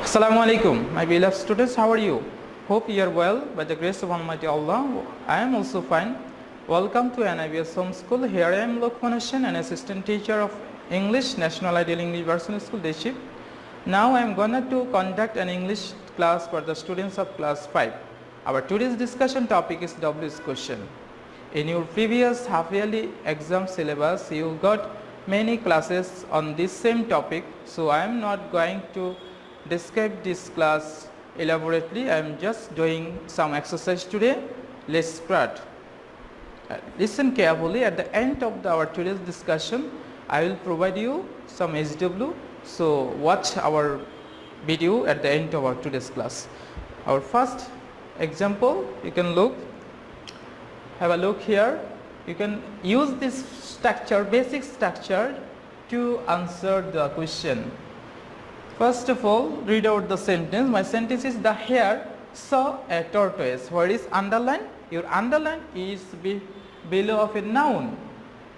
Assalamu alaikum, my beloved students, how are you? Hope you are well by the grace of Almighty Allah. I am also fine. Welcome to NIBS Home School. Here I am Lokman Hussain, an assistant teacher of English, National Ideal English Version School, Deship. Now I am going to conduct an English class for the students of class 5. Our today's discussion topic is W's question. In your previous half-yearly exam syllabus, you got many classes on this same topic, so I am not going to describe this class elaborately. I am just doing some exercise today. Let's start. Listen carefully. At the end of our today's discussion, I will provide you some SW. So watch our video at the end of our today's class. Our first example, you can have a look here. You can use this structure, basic structure, to answer the question. First of all, read out the sentence. My sentence is: the hare saw a tortoise. Where is underline? Your underline is below of a noun.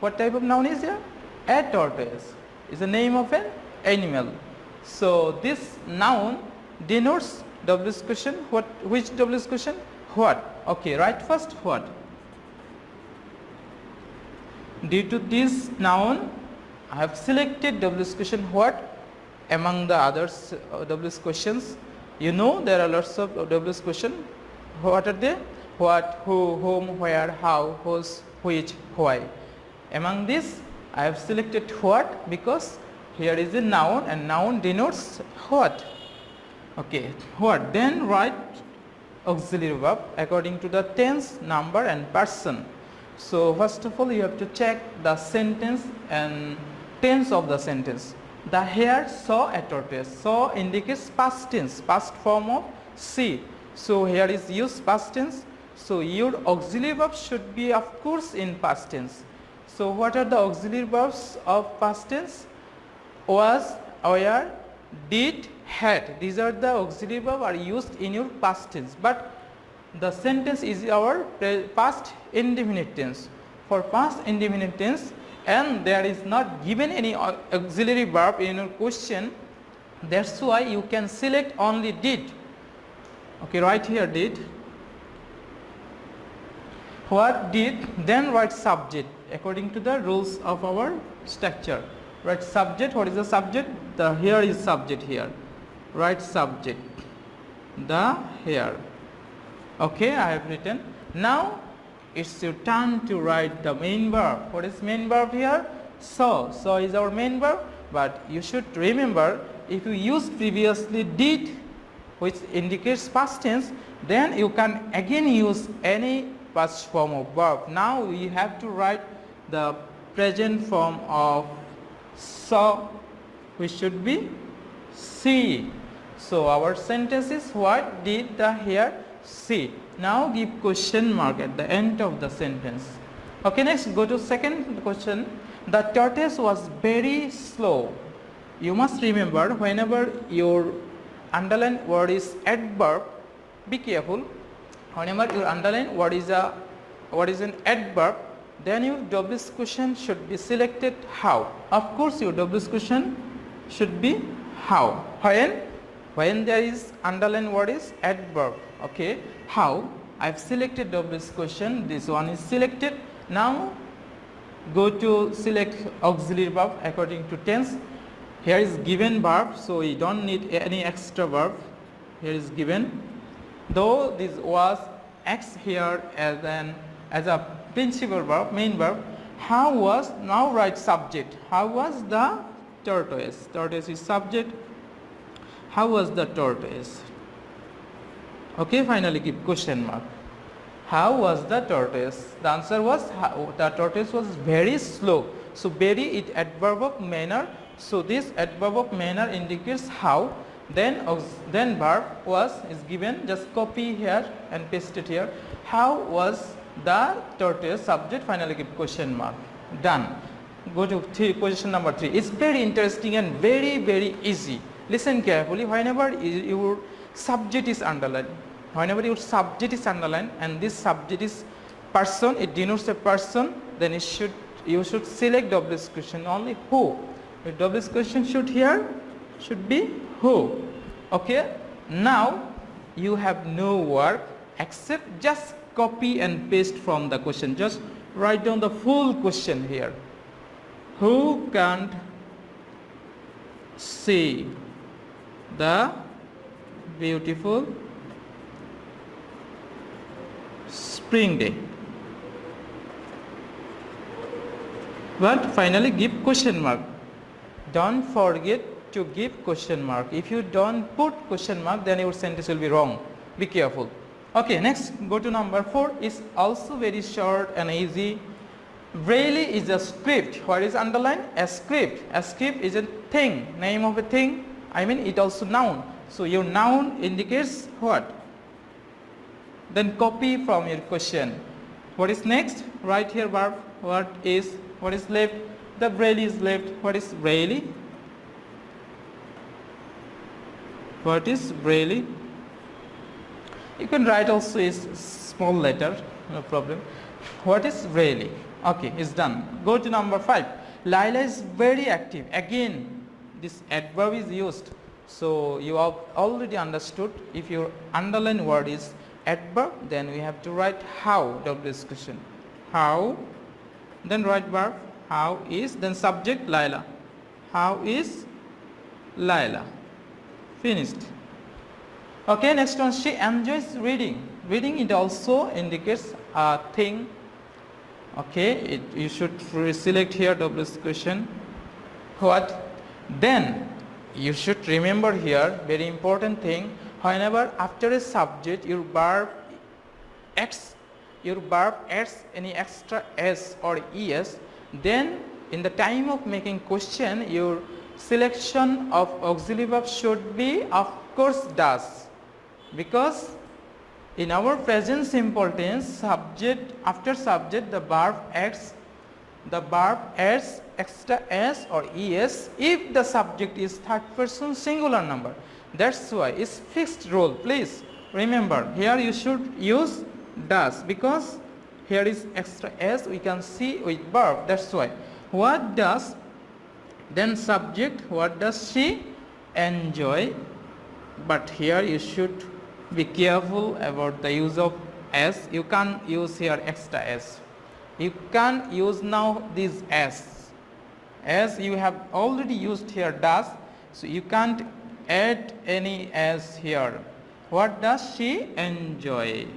What type of noun is here? A tortoise is the name of an animal. So this noun denotes W's question. Which W's question? What? Okay, right first what? Due to this noun, I have selected W's question what among the others W's questions. You know there are lots of W's questions. What are they? What, who, whom, where, how, whose, which, why. Among these, I have selected what because here is a noun and noun denotes what. Okay, what? Then write auxiliary verb according to the tense, number and person. So first of all, you have to check the sentence and tense of the sentence. The hare saw a tortoise. Saw indicates past tense, past form of see. So here is used past tense. So your auxiliary verb should be of course in past tense. So what are the auxiliary verbs of past tense? Was, were, did, had. These are the auxiliary verbs are used in your past tense. But the sentence is our past indefinite tense. For past indefinite tense, and there is not given any auxiliary verb in your question, that's why you can select only did. Okay, right here did. What did, then write subject according to the rules of our structure. Write subject. What is the subject? The hare is subject here. Write subject. The hare. Okay, I have written. Now it's your turn to write the main verb. What is main verb here? Saw. Saw is our main verb, but you should remember if you use previously did, which indicates past tense, then you can again use any past form of verb. Now we have to write the present form of saw, which should be see. So our sentence is: what did the hare see? Now give question mark at the end of the sentence. Okay, next go to second question. The tortoise was very slow. You must remember, whenever your underlined word is adverb, be careful. Whenever your underlined word is an adverb, then your W's question should be selected how. Of course your W's question should be how. When there is underlined word is adverb. Okay, how? I have selected W's question. This one is selected. Now go to select auxiliary verb according to tense. Here is given verb, so we don't need any extra verb. Here is given. Though this was acts here as a principal verb, main verb. How was? Now write subject. How was the tortoise? Tortoise is subject. How was the tortoise? Okay, finally give question mark. How was the tortoise? The answer was the tortoise was very slow. So very it adverb of manner. So this adverb of manner indicates how. Then verb was is given. Just copy here and paste it here. How was the tortoise? Subject. Finally give question mark. Done. Go to question number 3. It's very interesting and very easy. Listen carefully. Whenever your subject is underlined, and this subject is person, it denotes a person, then you should select W's question only who. The W's question should be who. Okay, now you have no work except just copy and paste from the question. Just write down the full question here. Who can't see the beautiful spring day? But finally give question mark. Don't forget to give question mark. If you don't put question mark, then your sentence will be wrong. Be careful. Okay, next go to number 4. Is also very short and easy. Braille is a script. What is underlined? A script. A script is a thing, name of a thing. I mean it also noun. So your noun indicates what? Then copy from your question. What is next? Write here verb. What is left? The Braille is left. What is Braille? What is Braille? You can write also a small letter, no problem. What is Braille? Okay, it's done. Go to number 5. Laila is very active. Again, this adverb is used. So you have already understood. If your underlined word is adverb, then we have to write how, double discussion. How, then write verb. How is, then subject Laila. How is Laila? Finished. Okay, next one. She enjoys reading. Reading, it also indicates a thing. Okay, you should select here double question. What? Then you should remember here very important thing. Whenever after a subject your verb adds any extra s or es, then in the time of making question your selection of auxiliary verb should be of course does, because in our present simple tense subject after subject the verb adds extra s or es if the subject is third person singular number. That's why it's fixed rule. Please remember here you should use does, because here is extra s we can see with verb. That's why. What does, then subject, what does she enjoy? But here you should be careful about the use of s. You can't use here extra s. You can't use now this s, as you have already used here does, so you can't add any s here. What does she enjoy?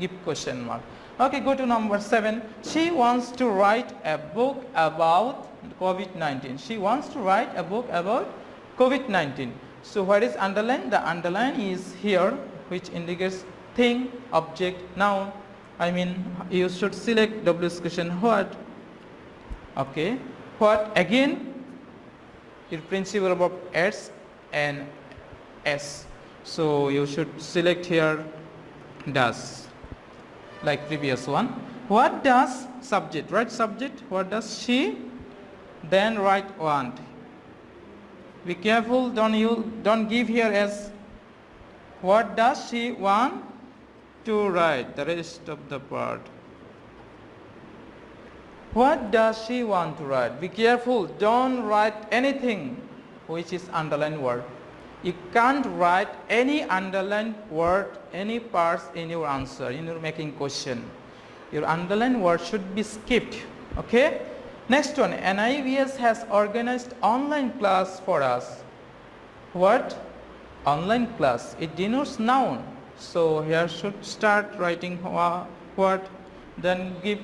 Give question mark. Okay, go to number 7. She wants to write a book about COVID-19. She wants to write a book about COVID-19. So what is underline? The underline is here, which indicates thing, object, noun. I mean you should select double discussion what. Okay, what again your principle of s and s. So you should select here does, like previous one. What does subject? Write subject. What does she? Then write want. Be careful. Don't give here as what does she want to write. The rest of the part. What does she want to write? Be careful. Don't write anything which is underlined word. You can't write any underlined word, any parts in your answer, in your making question. Your underlined word should be skipped. Okay? Next one, NIVS has organized online class for us. What? Online class. It denotes noun. So here should start writing what, then give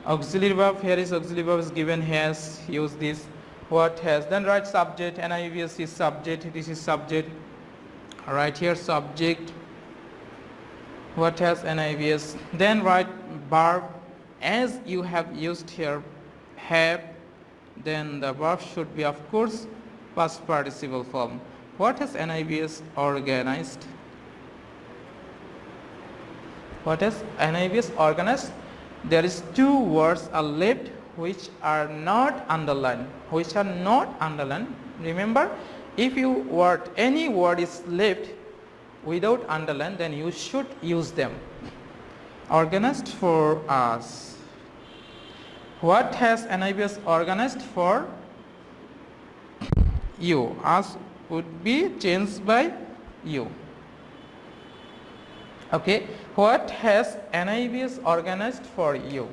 auxiliary verb. Here is auxiliary verb is given, has, use this. What has, then write subject. NIVS is subject, this is subject. Write here subject. What has NIVS, then write verb as you have used here have, then the verb should be of course past participle form. What has NIVS organized? What has NIVS organized? There is two words are left which are not underlined. Remember, if any word is left without underline, then you should use them. Organized for us. What has NIVS organized for you? Us would be changed by you. Okay, what has NIVS organized for you?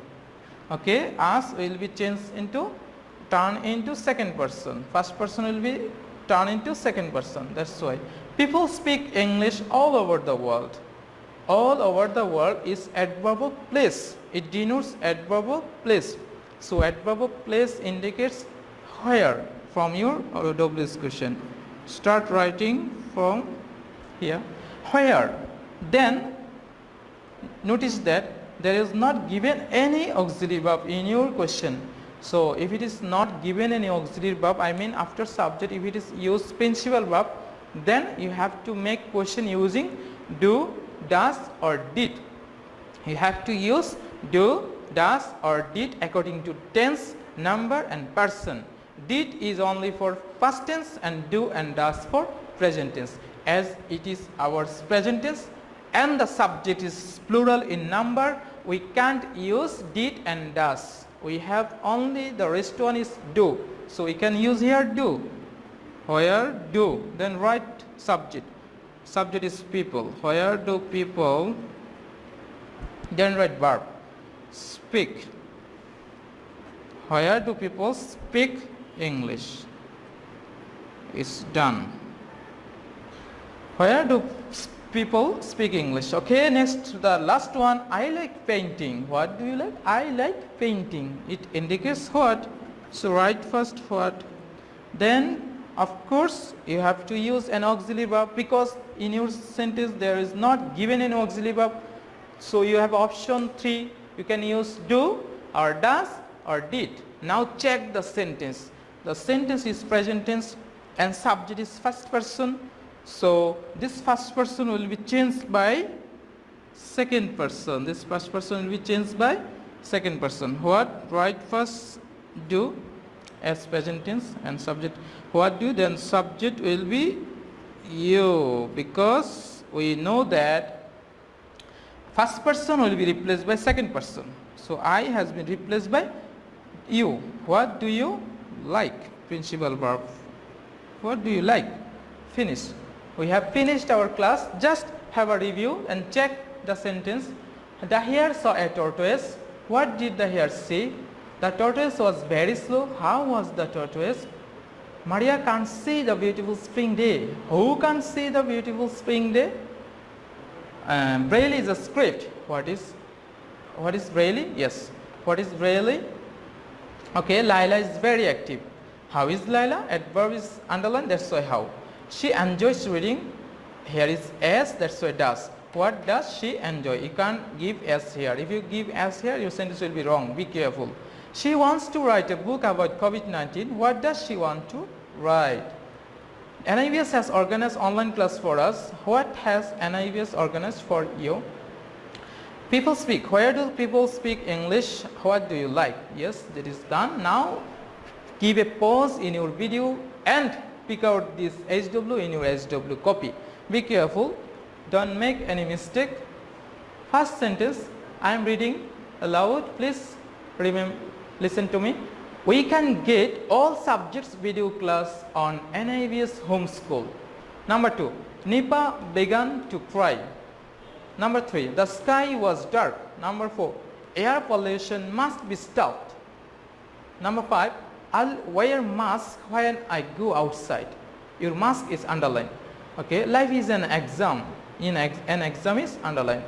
Okay, us will be changed into turn into second person. First person will be turned into second person. That's why people speak English all over the world. All over the world is adverb of place. It denotes adverb of place. So adverb of place indicates where from your WS question. Start writing from here. Where? Then notice that there is not given any auxiliary verb in your question. So if it is not given any auxiliary verb, I mean after subject, if it is used principal verb, then you have to make question using do, does or did. You have to use do, does or did according to tense, number and person. Did is only for past tense and do and does for present tense. As it is our present tense and the subject is plural in number, we can't use did and does. We have only the rest one is do. So we can use here do. Where do, then write subject. Subject is people. Where do people, then write verb. Speak. Where do people speak English? Is done. Where do people speak English? Okay, next the last one. I like painting. What do you like? I like painting. It indicates what? So write first what. Then of course you have to use an auxiliary verb because in your sentence there is not given an auxiliary verb. So you have option 3. You can use do or does or did. Now check the sentence. The sentence is present tense and subject is first person. So this first person will be changed by second person. This first person will be changed by second person. What? Write first do as present tense and subject. What do? Then subject will be you, because we know that first person will be replaced by second person. So I has been replaced by you. What do you like? Principal verb. What do you like? Finish. We have finished our class. Just have a review and check the sentence. The hare saw a tortoise. What did the hare say? The tortoise was very slow. How was the tortoise? Maria can't see the beautiful spring day. Who can't see the beautiful spring day? Braille is a script. What is Braille? Yes. What is Braille? Okay, Laila is very active. How is Laila? Adverb is underlined. That's why how. She enjoys reading. Here is S. That's why does. What does she enjoy? You can't give S here. If you give S here, your sentence will be wrong. Be careful. She wants to write a book about COVID-19. What does she want to write? NIVS has organized online class for us. What has NIVS organized for you? People speak. Where do people speak English? What do you like? Yes, that is done. Now give a pause in your video and pick out this HW in your HW copy. Be careful. Don't make any mistake. First sentence I am reading aloud. Please remember. Listen to me. We can get all subjects video class on NIVS homeschool. Number 2, Nipa began to cry. Number 3, the sky was dark. Number 4, air pollution must be stopped. Number 5, I'll wear mask when I go outside. Your mask is underlined. Okay, life is an exam. An exam is underlined.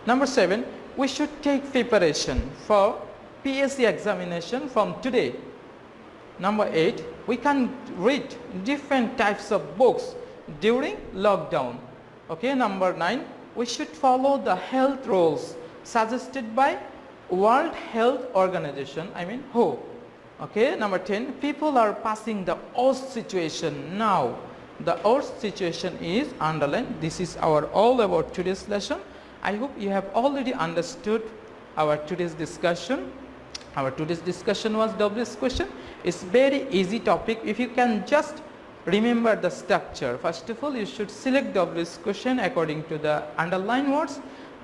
Number 7, we should take preparation for PSC examination from today. Number 8, we can read different types of books during lockdown. Okay, number 9, we should follow the health rules suggested by World Health Organization, I mean WHO. Okay, number 10, people are passing the worst situation now. The worst situation is underlined. This is our all about today's lesson. I hope you have already understood our today's discussion. Our today's discussion was WS question. It's very easy topic if you can just remember the structure. First of all, you should select WS question according to the underlined words,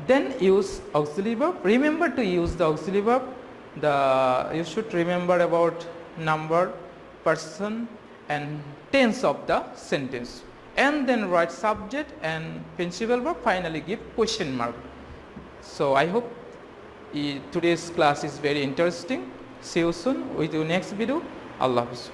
then use auxiliary verb. Remember to use the auxiliary verb. You should remember about number, person and tense of the sentence. and then write subject and principal verb, finally give question mark. So I hope today's class is very interesting. See you soon with your next video. Allah Hafiz.